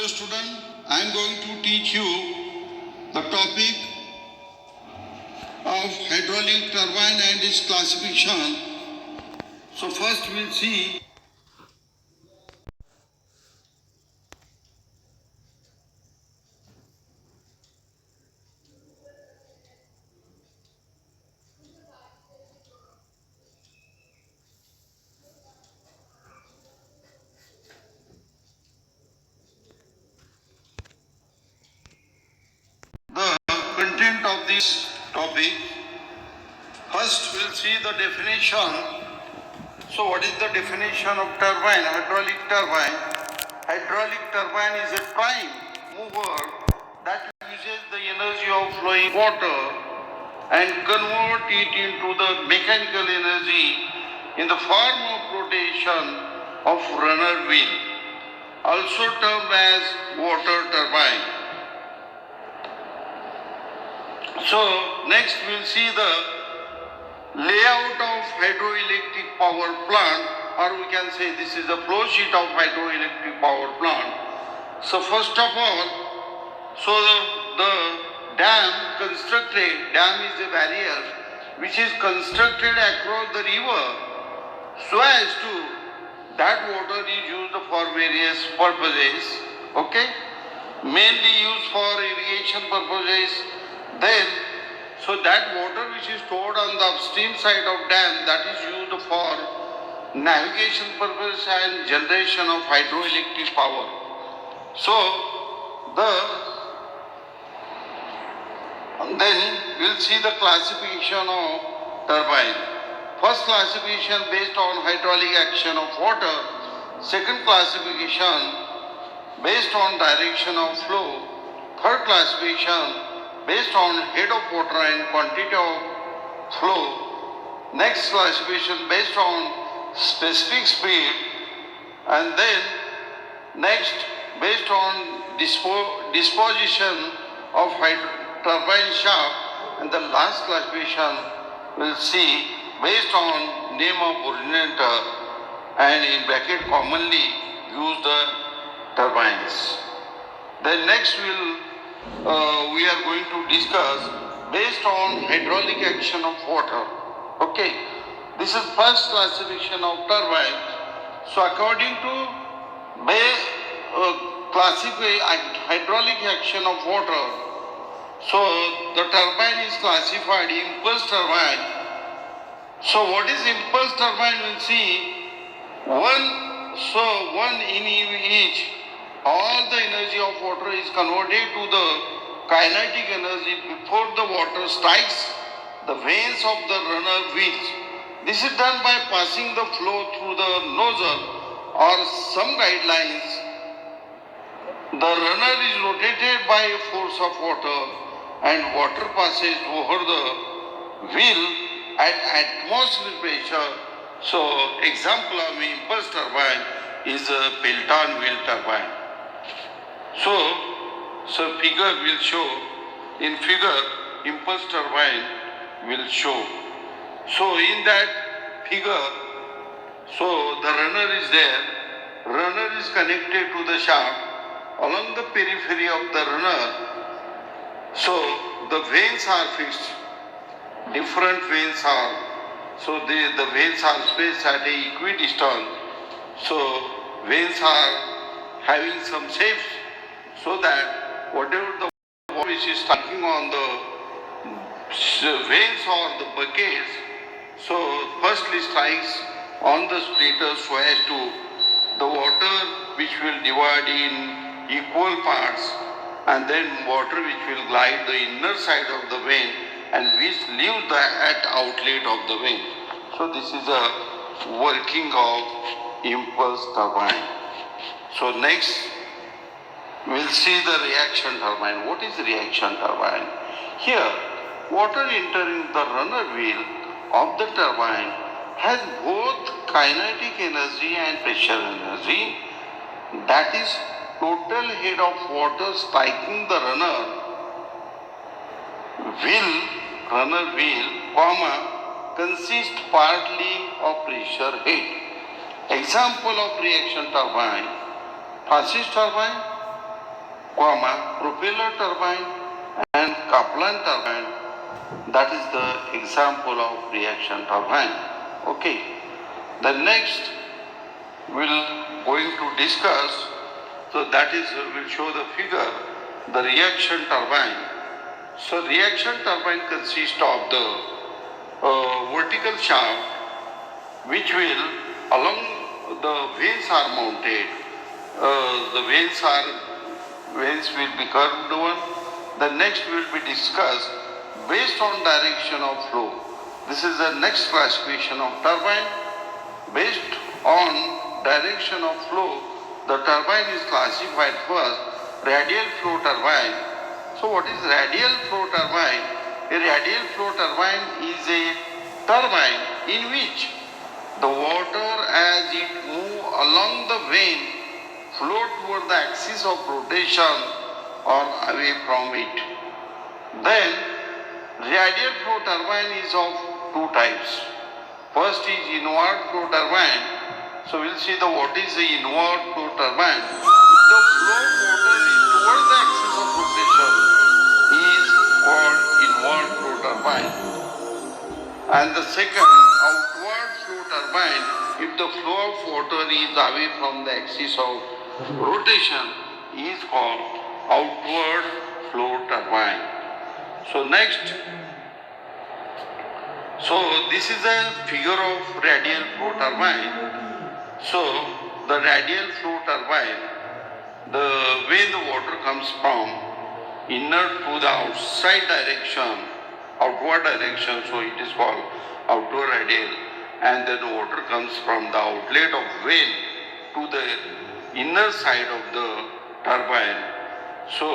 student, I am going to teach you the topic of hydraulic turbine and its classification. So first we will see the content of this topic. First we will see the definition. So what is the definition of turbine? Hydraulic turbine. Hydraulic turbine is a prime mover that uses the energy of flowing water and convert it into the mechanical energy in the form of rotation of runner wheel, also termed as water turbine. So next we will see the layout of hydroelectric power plant, or we can say this is a flow sheet of hydroelectric power plant. So first of all, the dam is a barrier which is constructed across the river so as to that water is used for various purposes, okay, mainly used for irrigation purposes. Then so that water which is stored on the upstream side of dam, that is used for navigation purpose and generation of hydroelectric power. So then we'll see the classification of turbine. First classification based on hydraulic action of water. Second classification based on direction of flow. Third classification based on head of water and quantity of flow. Next classification based on specific speed, and then next based on disposition of turbine shaft, and the last classification will see based on name of originator and in bracket commonly used turbines. Then next we are going to discuss based on hydraulic action of water. Okay, this is first classification of turbine. So according to classify hydraulic action of water, so the turbine is classified impulse turbine. So what is impulse turbine? We'll see one in each. All the energy of water is converted to the kinetic energy before the water strikes the vanes of the runner wheels. This is done by passing the flow through the nozzle or some guidelines. The runner is rotated by a force of water and water passes over the wheel at atmospheric pressure. So example of impulse turbine is a Pelton wheel turbine. So figure will show, in figure impulse turbine will show. So in that figure, so the runner is there, runner is connected to the shaft along the periphery of the runner. So the vanes are fixed, different vanes are, so the vanes are placed at a equidistant. So vanes are having some shapes, so that whatever the water which is striking on the vanes or the buckets, so firstly strikes on the splitter so as to the water which will divide in equal parts, and then water which will glide the inner side of the vane and which leaves the outlet of the vane. So this is a working of impulse turbine. So next we'll see the reaction turbine. What is reaction turbine? Here, water entering the runner wheel of the turbine has both kinetic energy and pressure energy. That is total head of water striking the runner wheel, consists partly of pressure head. Example of reaction turbine: Francis turbine, propeller turbine and Kaplan turbine. That is the example of reaction turbine. Okay. The next we'll going to discuss. So that is will show the figure, the reaction turbine. So reaction turbine consists of the vertical shaft which will along the vanes are mounted. The vanes will be curved one. The next will be discussed based on direction of flow. This is the next classification of turbine. Based on direction of flow, the turbine is classified first radial flow turbine. So what is radial flow turbine? A radial flow turbine is a turbine in which the water as it moves along the vane flow toward the axis of rotation or away from it. Then radial flow turbine is of two types. First is inward flow turbine. So we'll see what is the inward flow turbine. The flow of water is towards the axis of rotation is called inward flow turbine. And the second, outward flow turbine, if the flow of water is away from the axis of rotation, is called outward flow turbine. So next, so this is a figure of radial flow turbine. So the radial flow turbine, when the water comes from inner to the outside direction, outward direction, so it is called outward radial, and then the water comes from the outlet of vane to the inner side of the turbine. So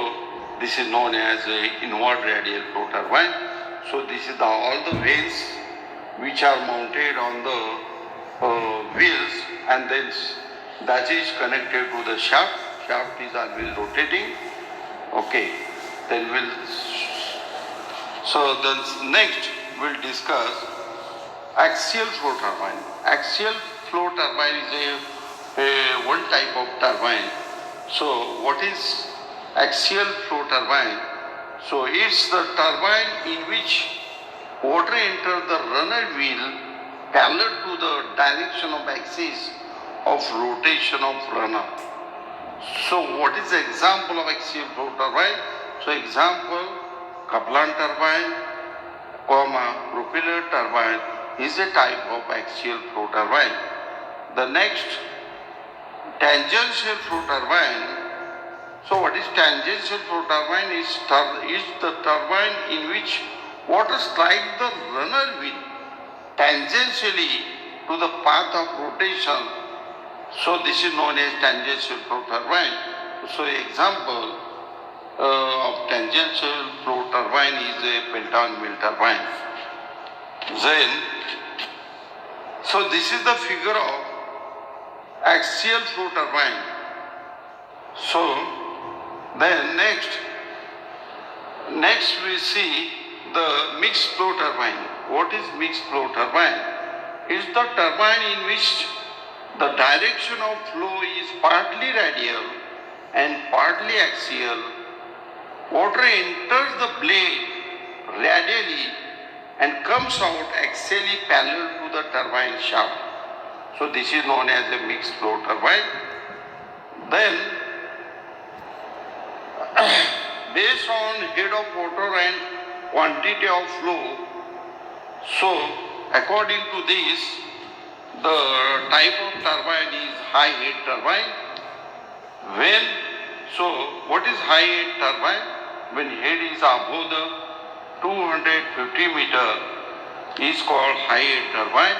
this is known as a inward radial flow turbine. So this is all the vanes which are mounted on the wheels, and then that is connected to the shaft. Shaft is always rotating. Okay, then so then next we'll discuss axial flow turbine. Axial flow turbine is a one type of turbine. So what is axial flow turbine? So it's the turbine in which water enters the runner wheel parallel to the direction of axis of rotation of runner. So what is the example of axial flow turbine? So example, Kaplan turbine, propeller turbine is a type of axial flow turbine. The next, tangential flow turbine. So what is tangential flow turbine? Is the turbine in which water slides the runner wheel tangentially to the path of rotation. So this is known as tangential flow turbine. So example of tangential flow turbine is a Penton mill turbine. Then, so this is the figure of axial flow turbine. So then next we see the mixed flow turbine. What is mixed flow turbine? It's the turbine in which the direction of flow is partly radial and partly axial. Water enters the blade radially and comes out axially parallel to the turbine shaft. So this is known as a mixed flow turbine. Then based on head of water and quantity of flow, so according to this, the type of turbine is high head turbine. What is high head turbine? When head is above the 250 meter is called high head turbine.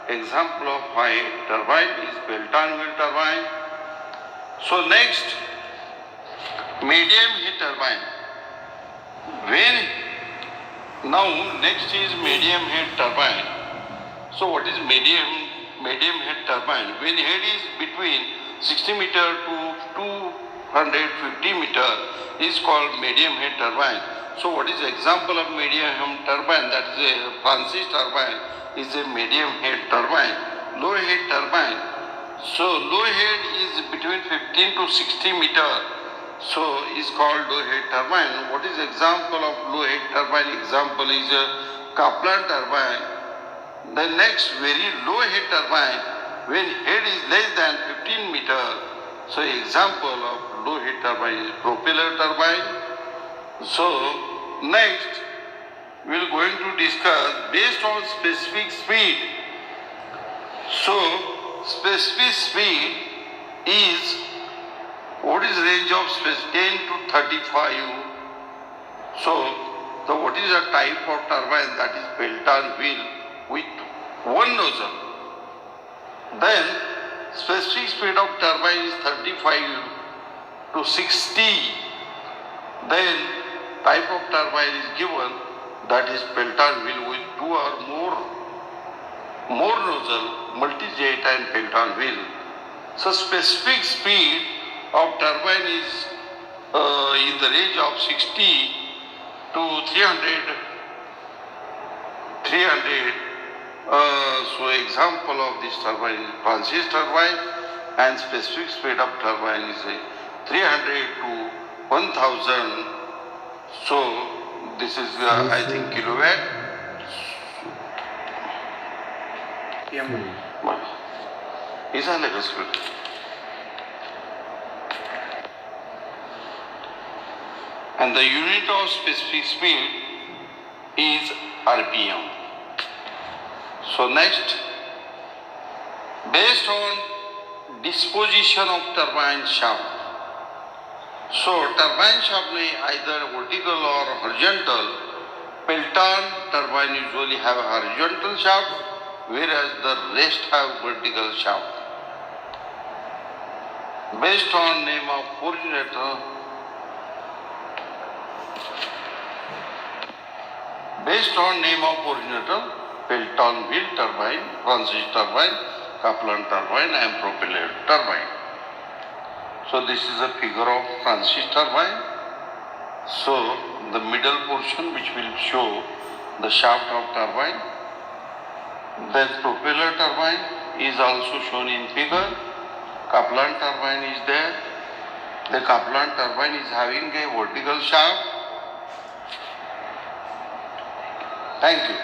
Example of high head turbine is Penton mill turbine. So next, medium head turbine. Next is medium head turbine. So what is medium head turbine? When head is between 60 meter to 250 meter is called medium head turbine. So what is the example of medium turbine? That is a Francis turbine is a medium head turbine. Low head turbine. So low head is between 15 to 60 meter. So is called low head turbine. What is example of low head turbine? Example is a Kaplan turbine. The next very low head turbine when head is less than 15 meter. So example of low head turbine is propeller turbine. So next we are going to discuss based on specific speed. So specific speed is what is range of space 10 to 35. So what is a type of turbine? That is Pelton wheel with one nozzle. Then specific speed of turbine is 35 to 60. Then type of turbine is given, that is Pelton wheel with two or more nozzle, multi-jet and Pelton wheel. So specific speed of turbine is in the range of 60 to 300. So example of this turbine is Francis turbine, and specific speed of turbine is 300 to 1000. So this is I think kilowatt. Is a level speed. And the unit of specific speed is RPM. So next, based on disposition of turbine shaft. So turbine shaft may either vertical or horizontal. Pelton turbine usually have a horizontal shaft, whereas the rest have vertical shaft. Based on name of originator, Pelton wheel turbine, Francis turbine, Kaplan turbine and propeller turbine. So this is a figure of Francis turbine. So the middle portion which will show the shaft of turbine. Then propeller turbine is also shown in figure. Kaplan turbine is there. The Kaplan turbine is having a vertical shaft. Thank you.